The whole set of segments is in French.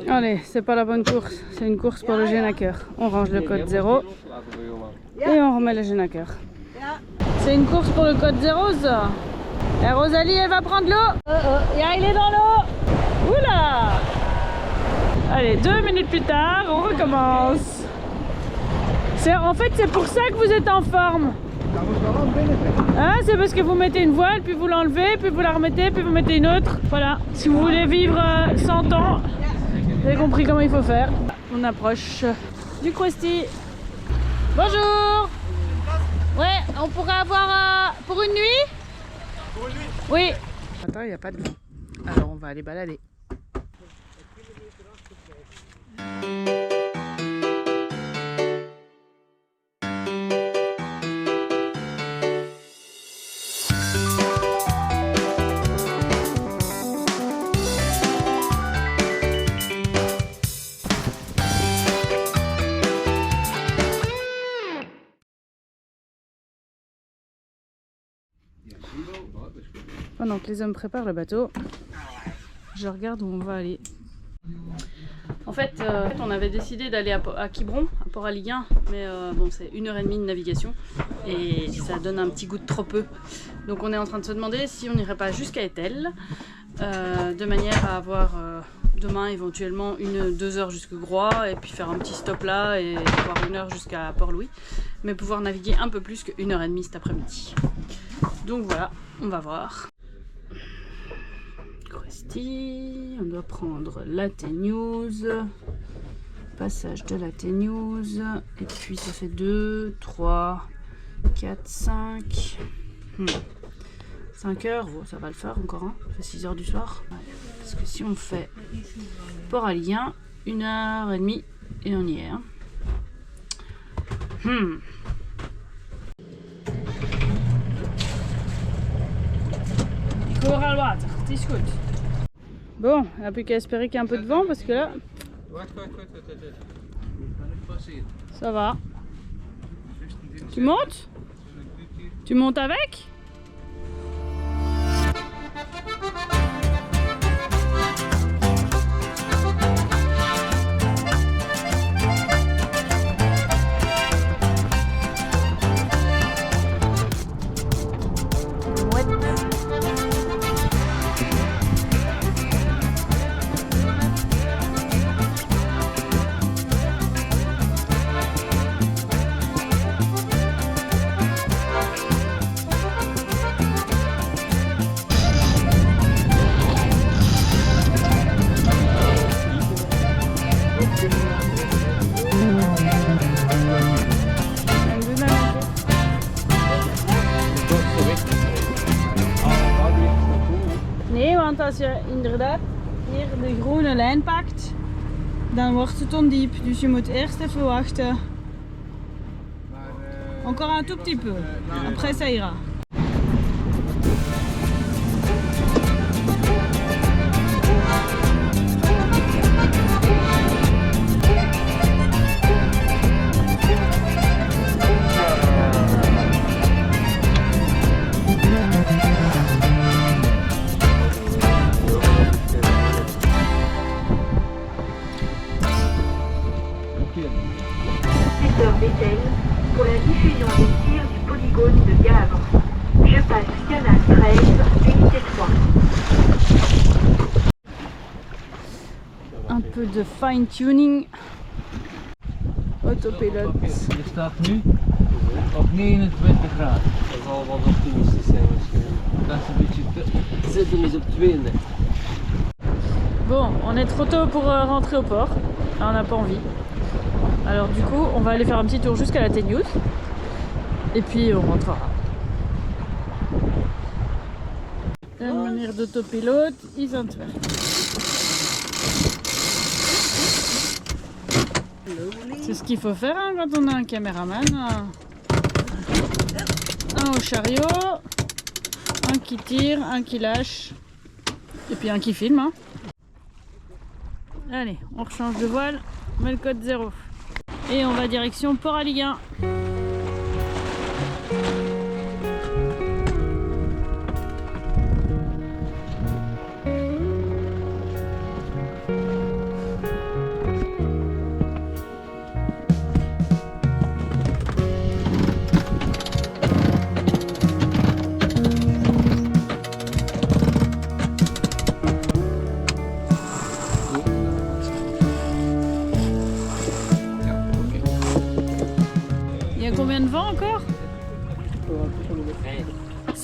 Allez, c'est pas la bonne course, c'est une course pour le Genaker. On range le code 0 et on remet le Genaker. C'est une course pour le code 0 ça. Et Rosalie elle va prendre l'eau. Ya, il est dans l'eau. Oula. Allez, 2 minutes plus tard, on recommence. En fait c'est pour ça que vous êtes en forme. Ah, c'est parce que vous mettez une voile, puis vous l'enlevez, puis vous la remettez, puis vous mettez une autre. Voilà, si vous voulez vivre 100 ans, vous avez compris comment il faut faire. On approche du Krusty. Bonjour. Ouais, on pourrait avoir pour une nuit? Pour une nuit? Oui. Attends, il n'y a pas de vent. Alors on va aller balader. Pendant que les hommes préparent le bateau, je regarde où on va aller. En fait, on avait décidé d'aller à Quiberon, à Port-Aliguin, mais bon, c'est 1h30 de navigation et ça donne un petit goût de trop peu. Donc on est en train de se demander si on n'irait pas jusqu'à Etel, de manière à avoir demain éventuellement 1-2 heures jusqu'à Groix et puis faire un petit stop là et avoir 1 heure jusqu'à Port-Louis, mais pouvoir naviguer un peu plus que 1h30 cet après-midi. Donc voilà, on va voir. Krusty, on doit prendre la T-News, passage de la T-News, et puis ça fait 2, 3, 4, 5, 5 heures, oh, ça va le faire encore, hein. Ça fait 6 heures du soir. Parce que si on fait Port-Aliguin, 1h30 et on y est. Hein. Bon, il n'y a plus qu'à espérer qu'il y ait un peu de vent parce que là, ça va. Tu montes? Tu montes avec? Nee, want als je inderdaad hier de groene lijn pakt, dan wordt het ondiep. Dus je moet eerst even wachten. Encore un tout petit peu. Après ça ira. d'Etel pour la diffusion des tirs du polygone de Gavre. Je passe canal 13, unité 3. Un peu de fine tuning. Autopilote. Je staat nu op 29 graden. Dat zal wat optimistisch zijn waarschijnlijk. Dat is een beetje te... Zet hem eens op 32. Bon, on est trop tôt pour rentrer au port. On n'a pas envie. Alors du coup, on va aller faire un petit tour jusqu'à la T-News. Et puis on rentrera. Een meneer d'autopilote is aan het werk. C'est ce qu'il faut faire hein, quand on a un caméraman. Un au chariot, un qui tire, un qui lâche, et puis un qui filme. Hein. Allez, on rechange de voile, on met le code 0. Et on va direction Port-Aliguin.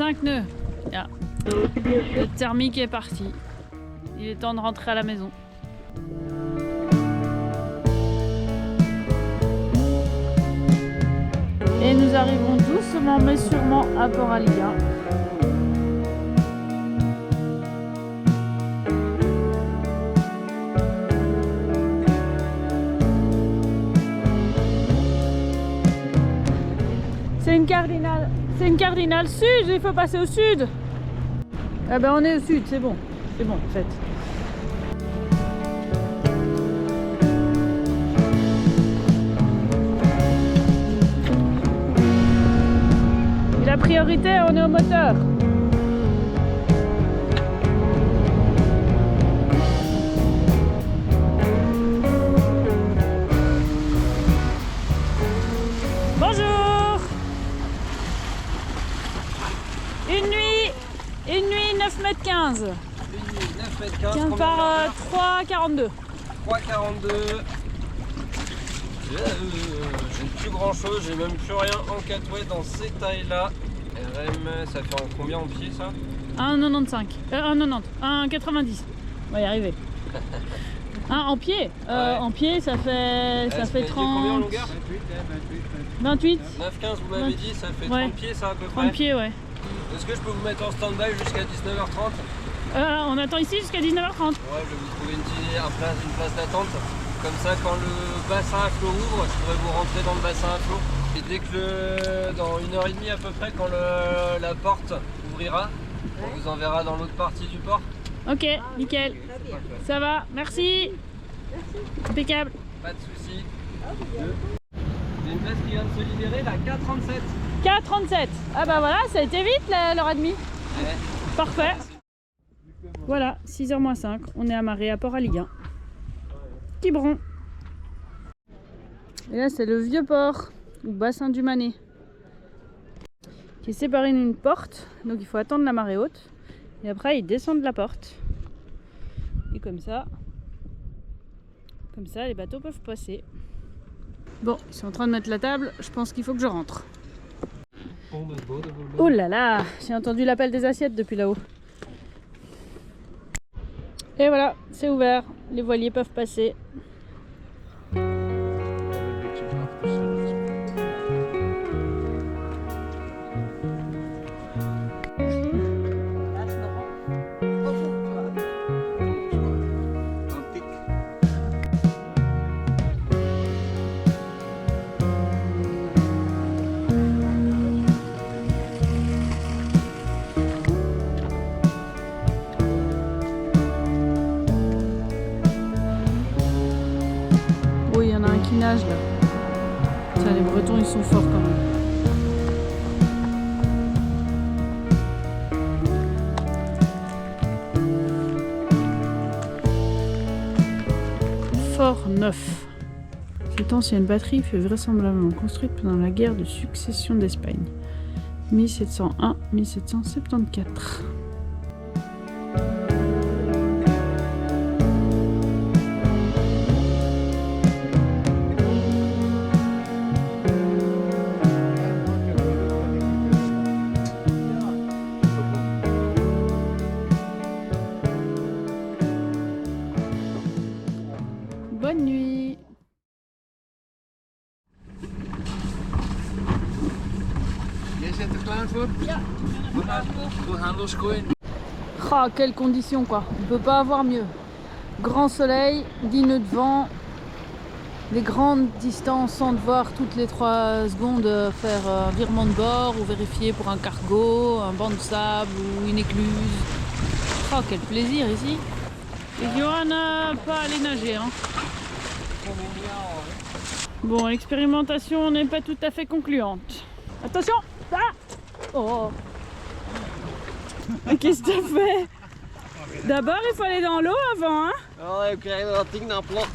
5 nœuds. Yeah. Le thermique est parti. Il est temps de rentrer à la maison. Et nous arrivons doucement mais sûrement à Port-Aliguin. C'est une cardinale. C'est une cardinale sud, il faut passer au sud. Ah ben on est au sud, c'est bon. C'est bon en fait. Et la priorité, on est au moteur. Bonjour. Une nuit 9,15 m. 9,15 m. 15 par 3,42. 3,42. J'ai plus grand chose, j'ai même plus rien en catouet dans ces tailles là. RM, ça fait en combien en pied ça? 1,95. 1,90. 1,90. On va y arriver. En pied. Ouais. En pied, ça fait 30. Combien en 30. longueur? 28. 9,15 vous m'avez dit, ça fait 30 Ouais. pieds ça à peu 30 près. pieds, ouais. Est-ce que je peux vous mettre en stand-by jusqu'à 19h30? On attend ici jusqu'à 19h30. Ouais, je vais vous trouver une place d'attente. Comme ça, quand le bassin à flot ouvre, je pourrais vous rentrer dans le bassin à flot. Et dès que dans 1h30 à peu près, quand la porte ouvrira, on vous enverra dans l'autre partie du port. Ok, nickel. Ça va, merci. Impeccable. Pas de soucis. Il y a une place qui vient de se libérer, la K37. K37. Ah bah voilà, ça a été vite l'heure et demie. Ouais. Parfait. Voilà, 6h moins 5, on est amarré à Port-Aliguin. Quiberon. Et là, c'est le vieux port, ou bassin du Manet, qui est séparé d'une porte. Donc il faut attendre la marée haute. Et après, ils descendent la porte. Et comme ça, les bateaux peuvent passer. Bon, ils sont en train de mettre la table. Je pense qu'il faut que je rentre. Oh là là, j'ai entendu l'appel des assiettes depuis là-haut. Et voilà, c'est ouvert. Les voiliers peuvent passer. Oh, il y en a un qui nage là. Tiens, les Bretons, ils sont forts quand même. Fort neuf. Cette ancienne batterie fut vraisemblablement construite pendant la guerre de succession d'Espagne, 1701-1774. Bonne nuit. Jij zit er klaar voor? Ja. We gaan losgooien. Ah, quelles conditions quoi. On peut pas avoir mieux. Grand soleil, 10 nœuds de vent, des grandes distances sans devoir toutes les 3 secondes faire un virement de bord ou vérifier pour un cargo, un banc de sable ou une écluse. Ah, quel plaisir ici. Et Johan n'a pas allé nager. Hein. Bon, l'expérimentation n'est pas tout à fait concluante. Attention! Ah! Oh! Qu'est-ce que t'as fait? D'abord, il faut aller dans l'eau avant, hein? Oh, we krijgen dat ding naar plat.